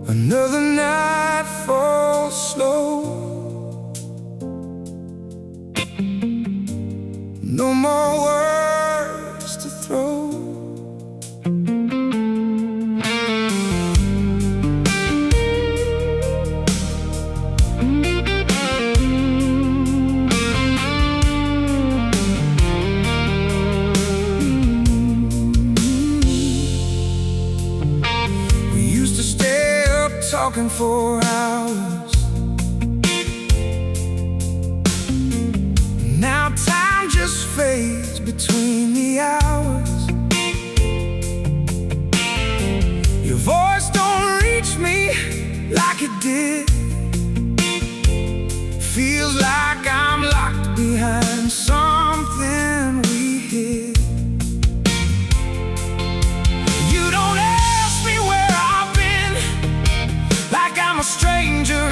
Another night falls slow. No more words to throw. We used to stay up talking for hours. Now time just fades between the hours. Your voice don't reach me like it did. Feels like I'm locked behind something we hid. You don't ask me where I've been, like I'm a stranger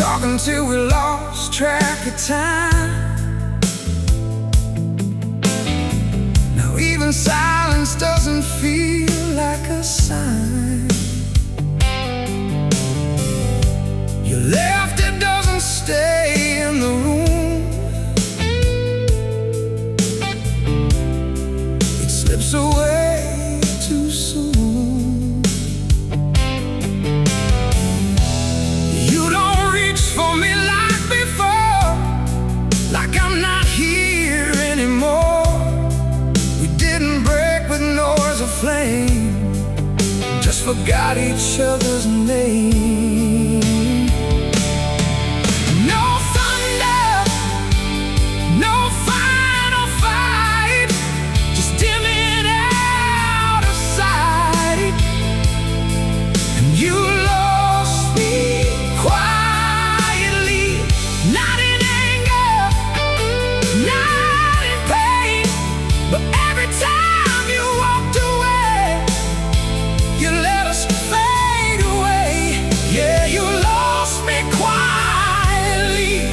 talking till we lost track of time. Now even silence doesn't feel like a sign. Your laughter doesn't stay in the room. It slips away too soon. You don't reach for me like before, like I'm not here anymore. We didn't break with noise or flame, just forgot each other's name. No thunder, no final fight, just dimming out of sight. And you lost me quietly, not in anger, not in pain, but every time you walked away, you let us fade away. Yeah, you lost me quietly.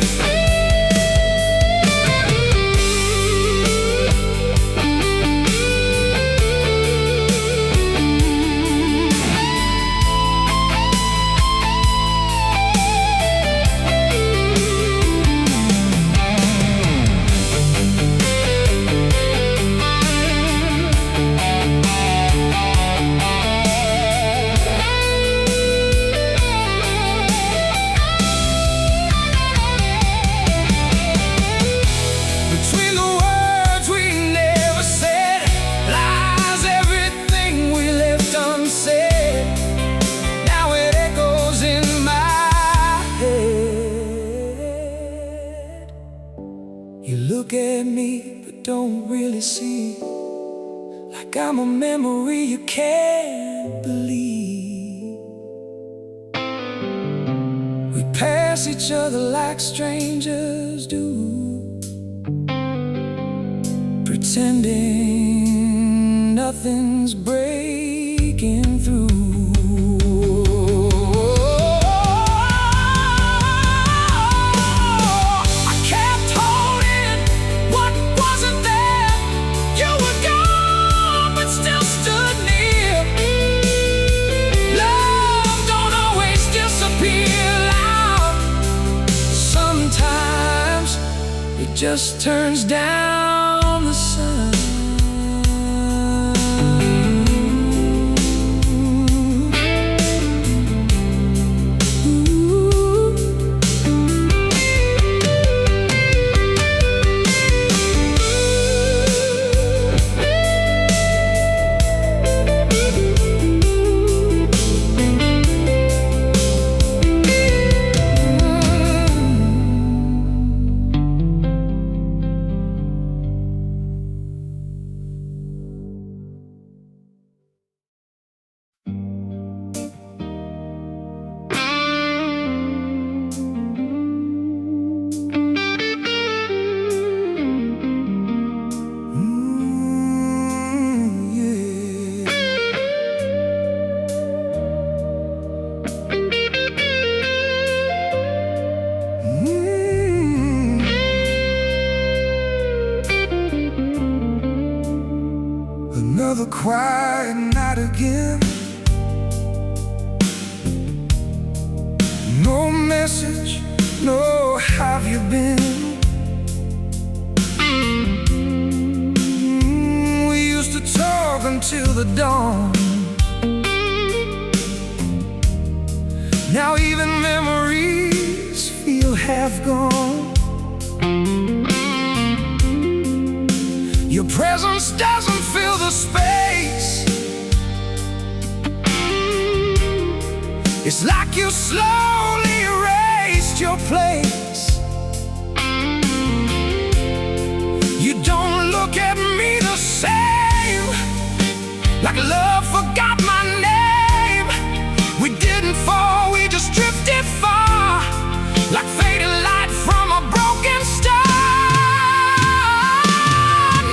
Between the words we never said lies everything we left unsaid. Now it echoes in my head. You look at me but don't really see, like I'm a memory you can't believe. We pass each other like strangers do, pretending nothing's breaking through. I kept holding what wasn't there. You were gone but still stood near. Love don't always disappear loud. Sometimes it just turns down the sun. Another quiet night again. No message, no have you been? We used to talk until the dawn. Now even memories feel half gone. Your presence doesn't fill the space. It's like you slowly erased your place. You don't look at me the same, like love forgot my name. We didn't fall, we just drifted far, like fading light from a broken star.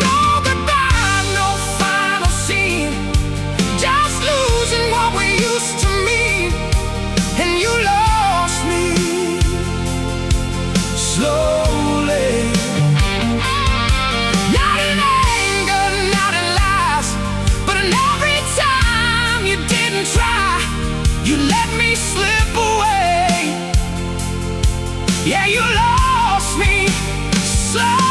No goodbye, no final scene, just losing what we used to mean. And you lost me let me slip away. Yeah, you lost me slowly.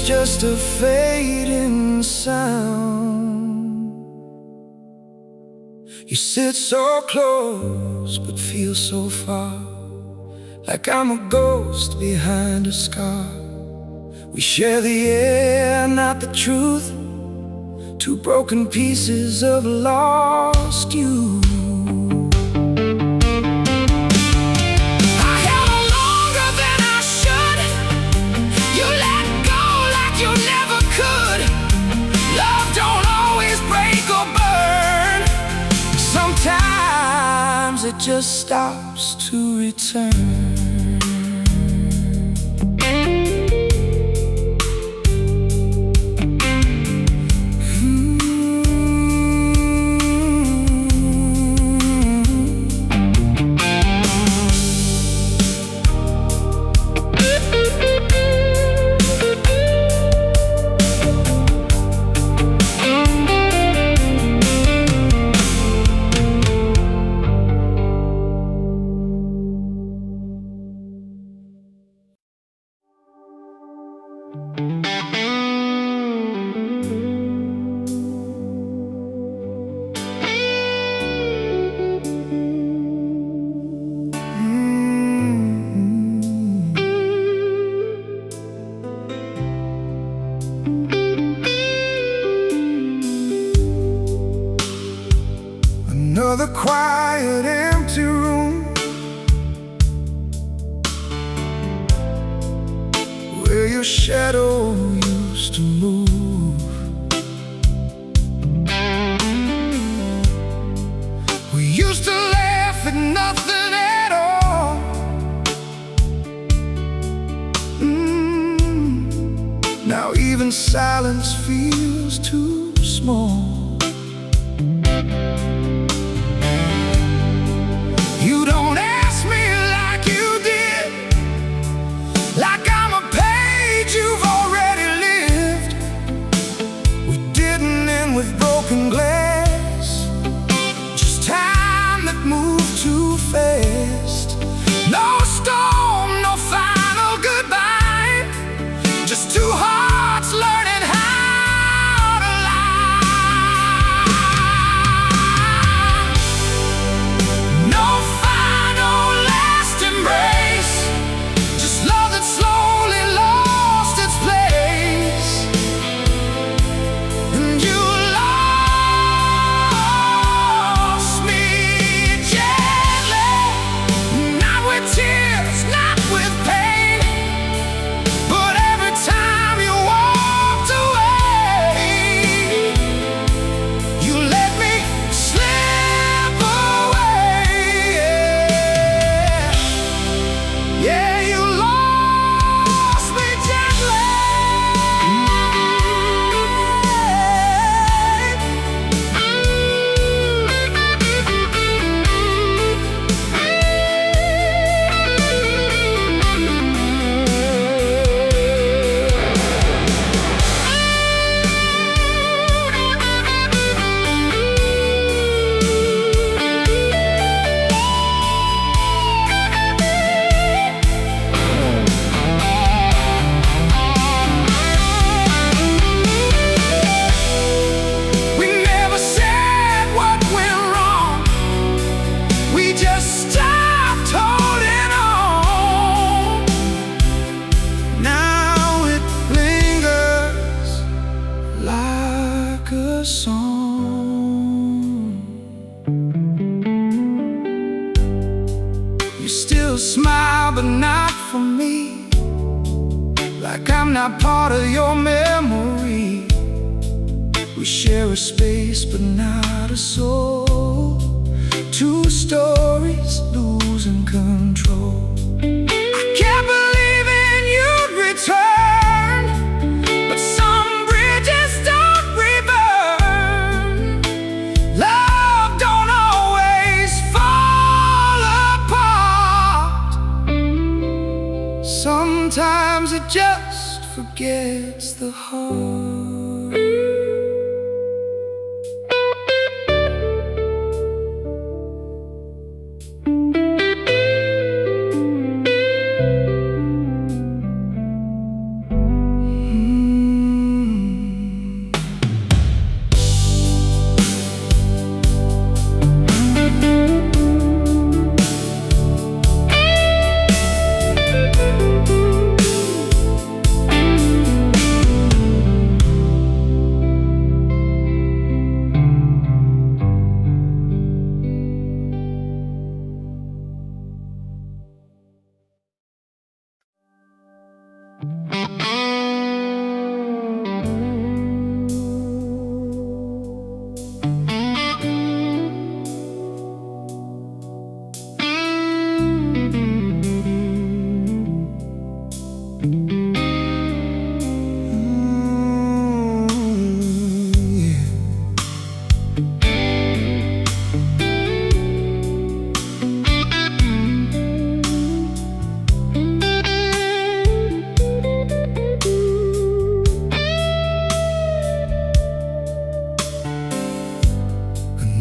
Just a fading sound. You sit so close but feel so far, like I'm a ghost behind a scar. We share the air, not the truth, two broken pieces of lost you. It just stops to return. Another quiet, empty room, where your shadow used to move. We used to laugh at nothing at all. Now even silence feels too small. You don't ask me like you did, like I'm a page you've already lived. We didn't end with broken glass, just time that moved too fast. No storm, no final goodbye, just two hearts learning how to lie. still smile, but not for me. Like I'm not part of your memory. We share a space, but not a soul. Two stories losing control. I can't believe in you'd return, but some bridges don't reburn. Love don't always fall apart. Sometimes it just forgets the heart.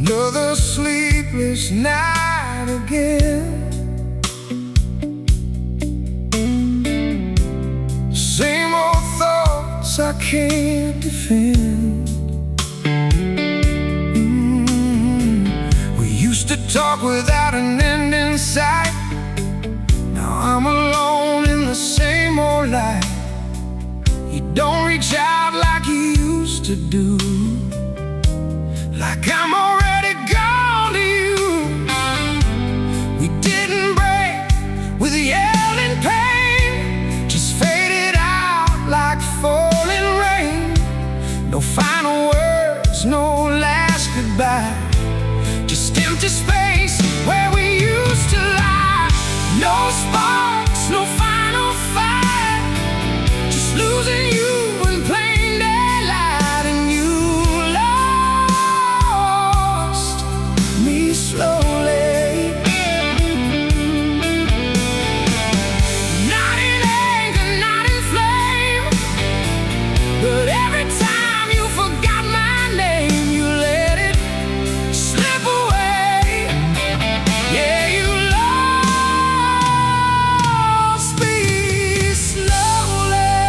Another sleepless night again. Same old thoughts I can't defend. We used to talk without an end in sight. Now I'm alone in the same old light. You don't reach out like you used to do. Like I'm already gone to you. We didn't break with yelling pain, just faded out like falling rain. No final words, no last goodbye, just empty space where we used to lie. No sparks, no final fight, just losing you in plain daylight. And you lost me slowly. Not in anger, not in flame, but every time you forgot my name, you let it slip away. Yeah, you lost me slowly.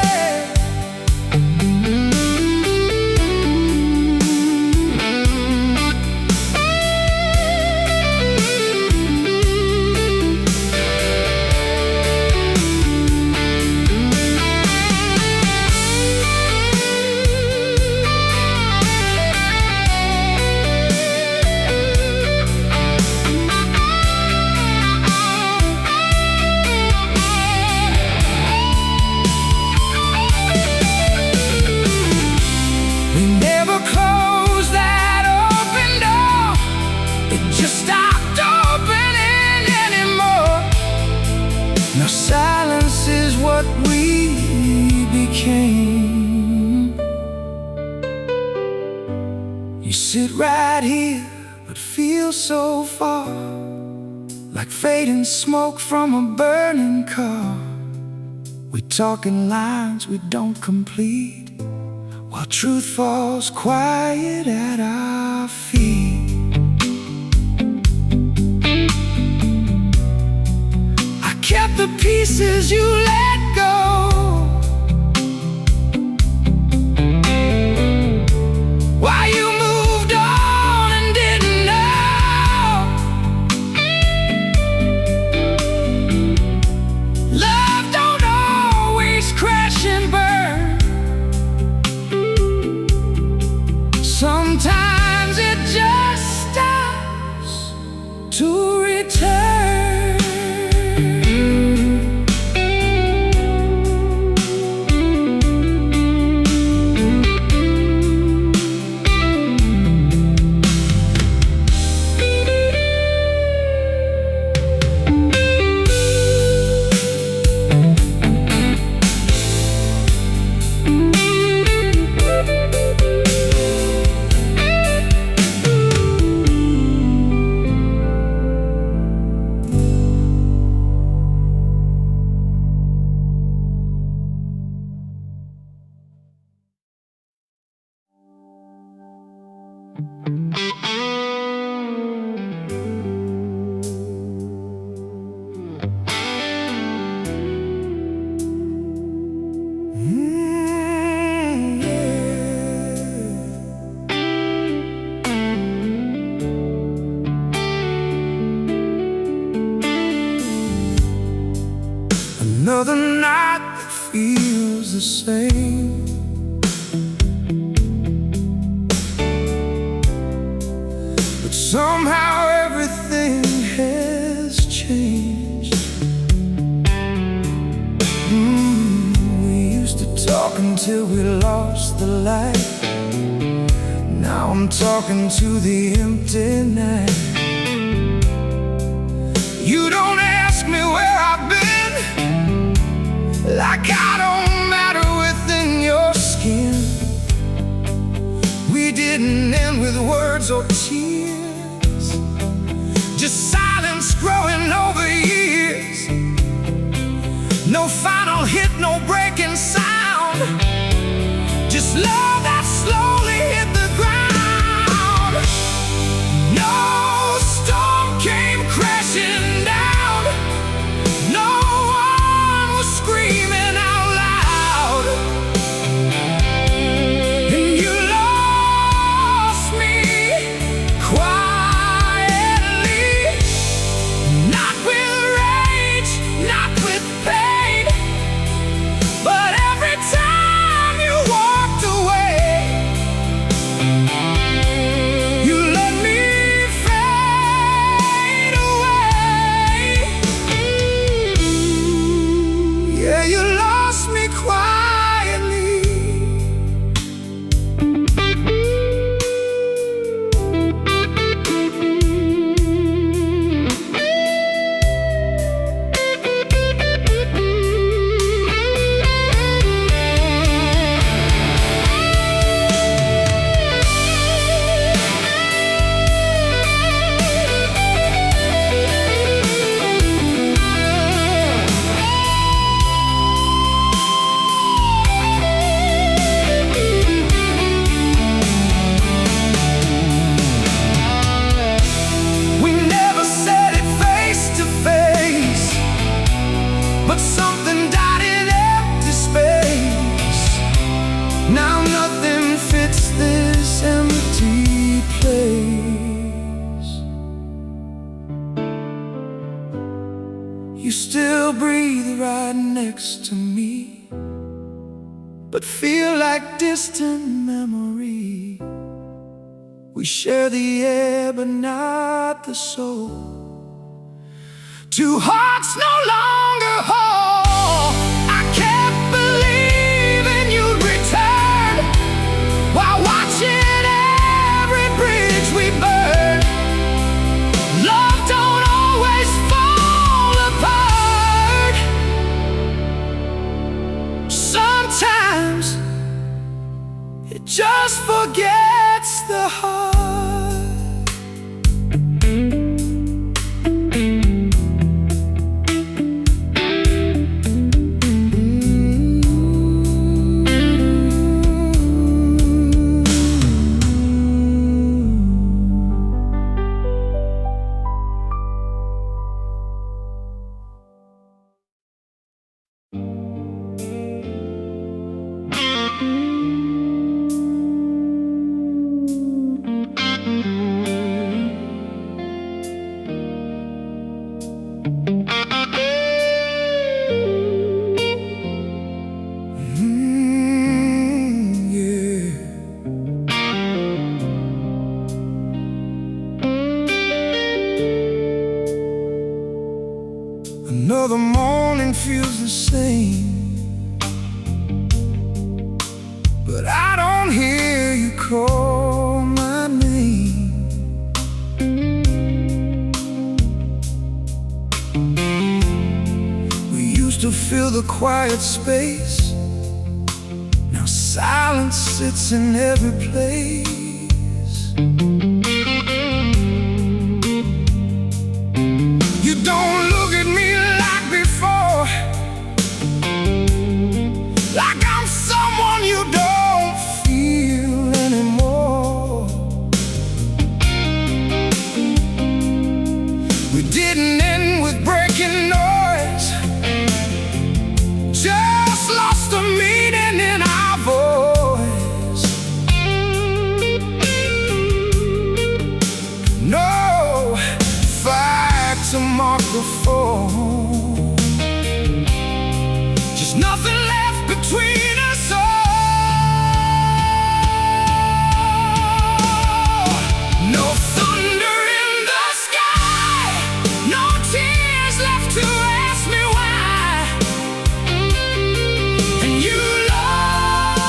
We never closed that open door. It just stopped opening anymore. Now silence is what we became. You sit right here, but feel so far, like fading smoke from a burning car. We talk in lines we don't complete, while truth falls quiet at our feet. I kept the pieces you let go. While you moved on and didn't know, love don't always crash and burn. Sometimes it just stops to return. till we lost the light. Now I'm talking to the empty night. You don't ask me where I've been, like I don't matter within your skin. We didn't end with words or tears, just silence growing over years. No final hit, no breaking sound, just love that slowly hit the ground. No storm came crashing down, no one was screaming out loud. And you lost me quietly, not with rage, not with pain, but every time you walked away, you let me fade away. Yeah, you lost me quietly. We never said it face to face, but something died in empty space. Now nothing fits this empty place. You still breathe right next to me, but feel like distant memory. We share the air but not the soul. Two hearts no longer whole. I kept believing you'd return, while watching every bridge we burn. Love don't always fall apart. Sometimes it just forgets the heart. Another morning feels the same, but I don't hear you call my name. We used to fill the quiet space, now silence sits in every place. You don't look at me like before, like I'm someone you don't feel anymore. We didn't end with breaking noise, just lost the meaning in our voice. No fire to mark the fall, just nothing left between us all. No thunder in the sky, no tears left to ask me why. And you lost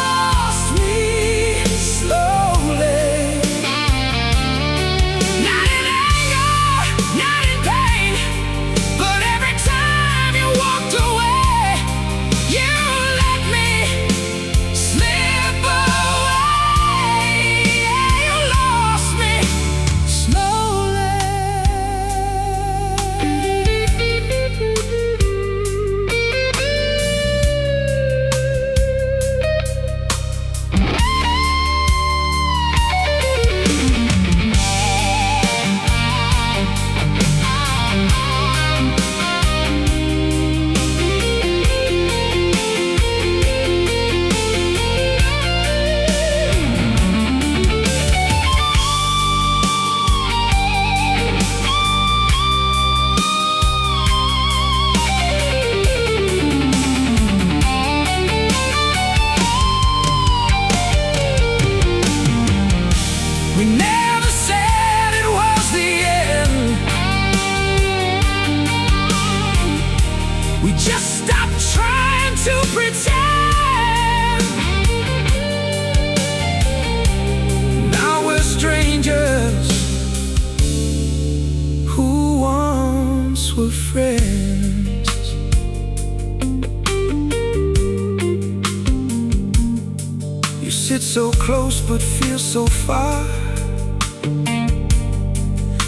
So close but feel so far,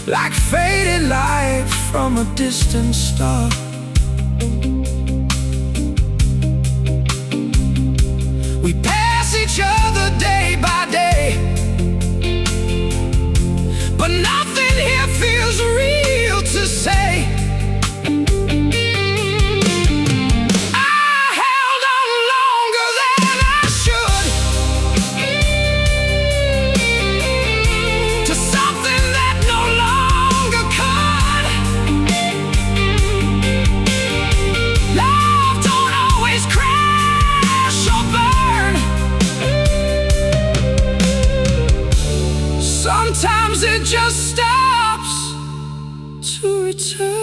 like faded light from a distant star. We pass each other day by day, but nothing here feels real to say. I held on longer than I should to something that no longer could. Love don't always crash or burn. Sometimes it just stops to return.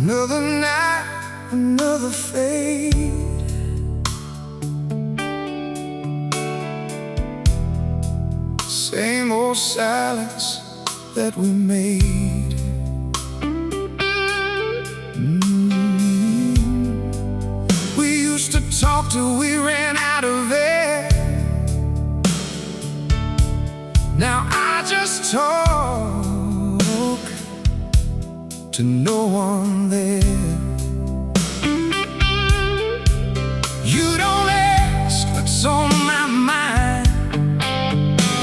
Another night, another fade. Same old silence that we made. We used to talk till we ran out of air. Now I just talk to no one there. You don't ask what's on my mind,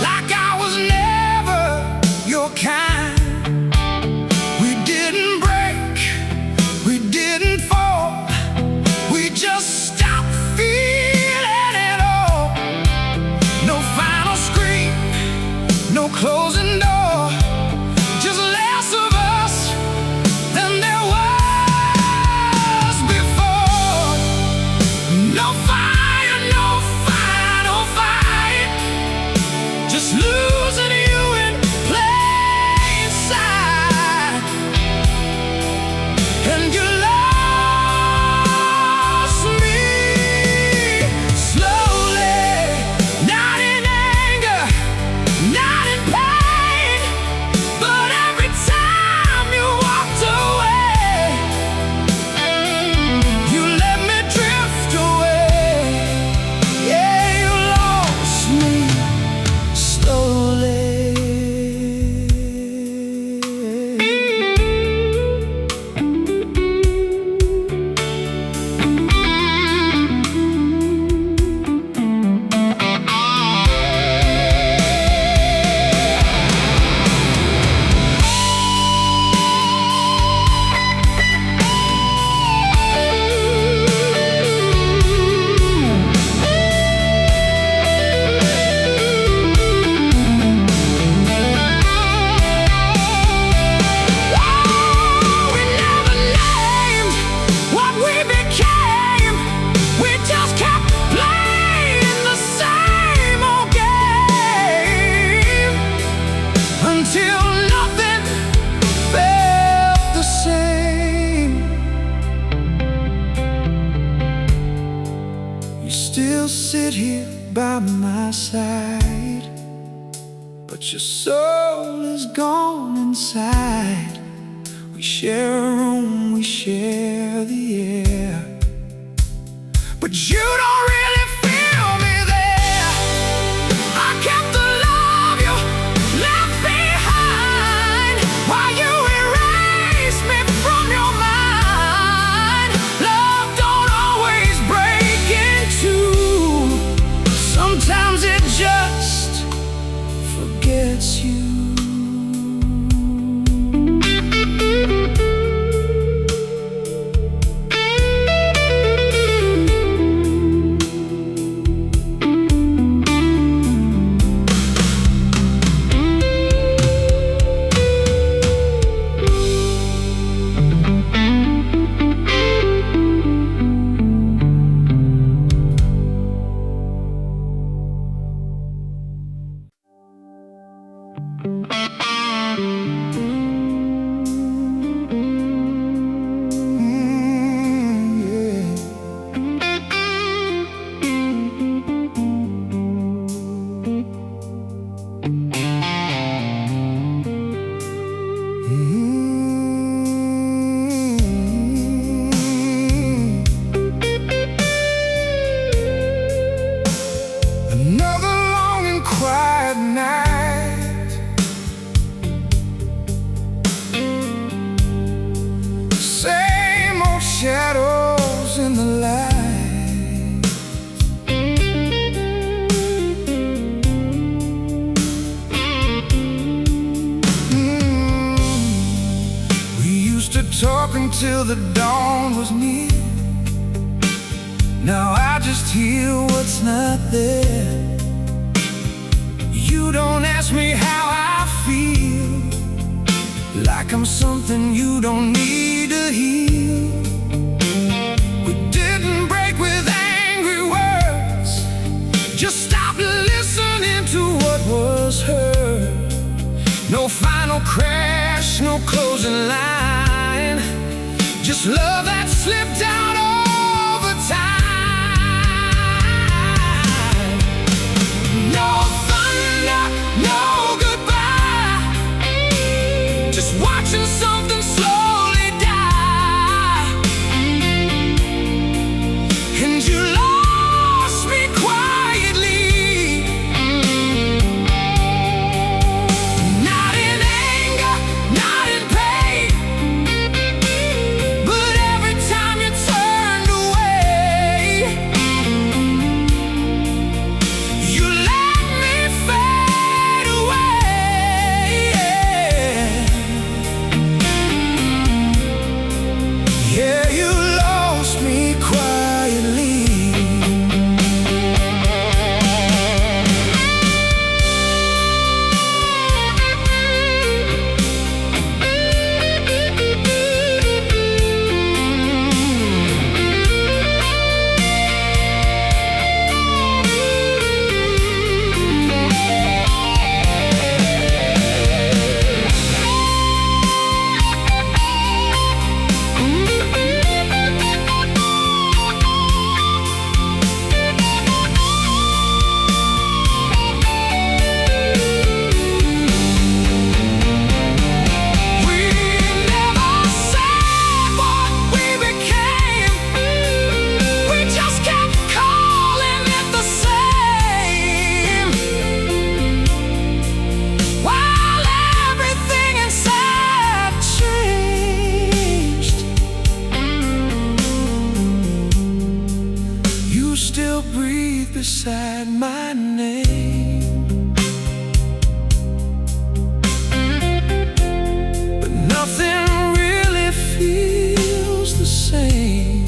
like I was never your kind. We didn't break, we didn't fall, we just stopped feeling it all. No final scream, no closing door, just less of us than there was before. No fire, no final fight, just losing you in plain sight. And you lost me slowly, not in anger, not in pain, but every time you walked away, you let me drift away. Yeah, you lost me slowly. We never named what we became. We just kept playing the same old game until nothing felt the same. You still sit here by my side, but your soul is gone inside. We share a room, we share the air, but you don't really feel me there. I kept the love you left behind while you erased me from your mind. Love don't always break in two. Sometimes it just forgets you. Another long and quiet night. Same old shadows in the light. We used to talk until the dawn was near. Now I just hear what's not there. You don't ask me how I feel, like I'm something you don't need to heal. We didn't break with angry words, just stop listening to what was heard. No final crash, no closing line, just love that slipped out over time. No thunder, no goodbye, just watching something slowly die. And you lost me quietly, not in anger, not in pain, but every time you turned away, you let me fade away. Yeah, you lost me quietly. We never said what we became, we just kept calling it the same, while everything inside changed. You still breathe beside my name, but nothing really feels the same.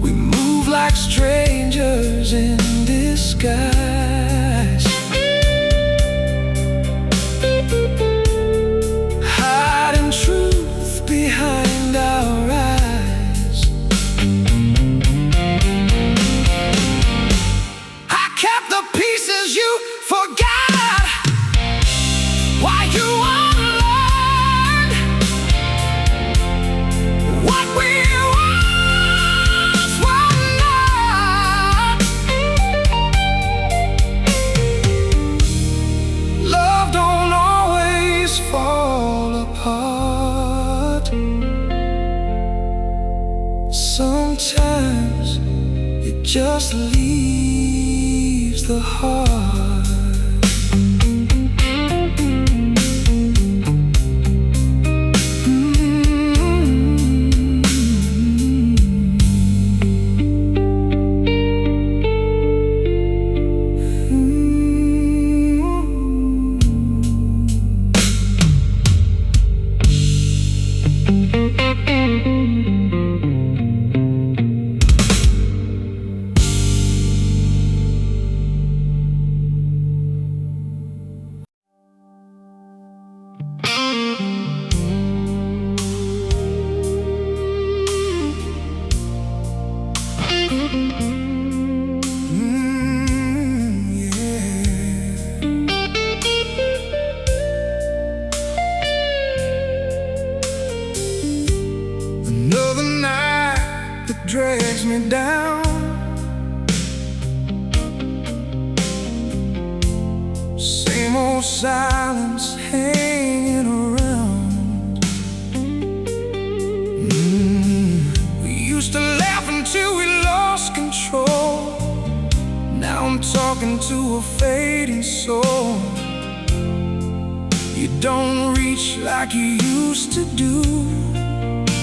We move like strangers in disguise, hiding truth behind our eyes. I kept the pieces you forgot, why you unlearned what we once were not. Love don't always fall apart. Sometimes it just leaves the heart. Another night that drags me down. Same old silence hanging around. We used to laugh until we to a fading soul. You don't reach like you used to do,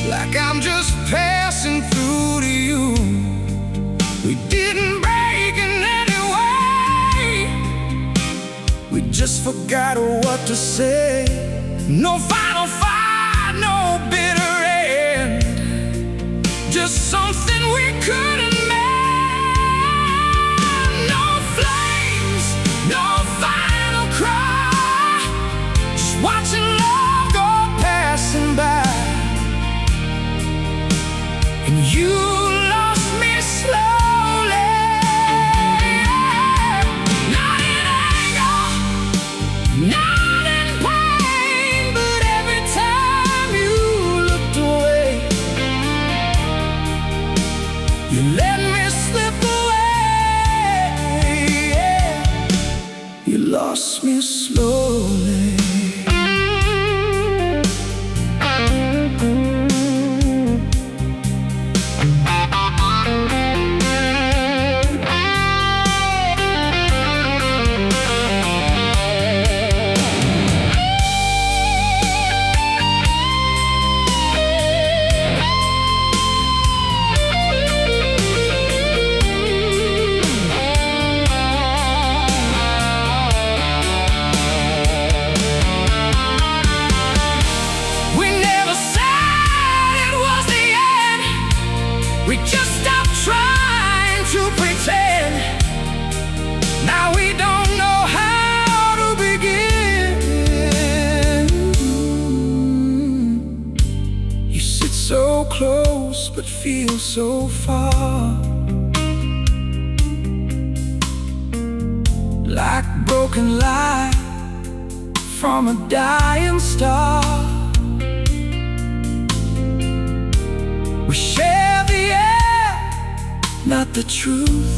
like I'm just passing through to you. We didn't break in any way, we just forgot what to say. No final fight, no bitter end, just something we couldn't mend. No flames, no final cry, just watching love go passing by. And you lost me slowly, not in anger, not in pain, but every time you looked away, you let me slip away. You lost me slowly. We just stopped trying to pretend. Now we don't know how to begin. You sit so close but feel so far, like broken light from a dying star. We share the air, not the truth.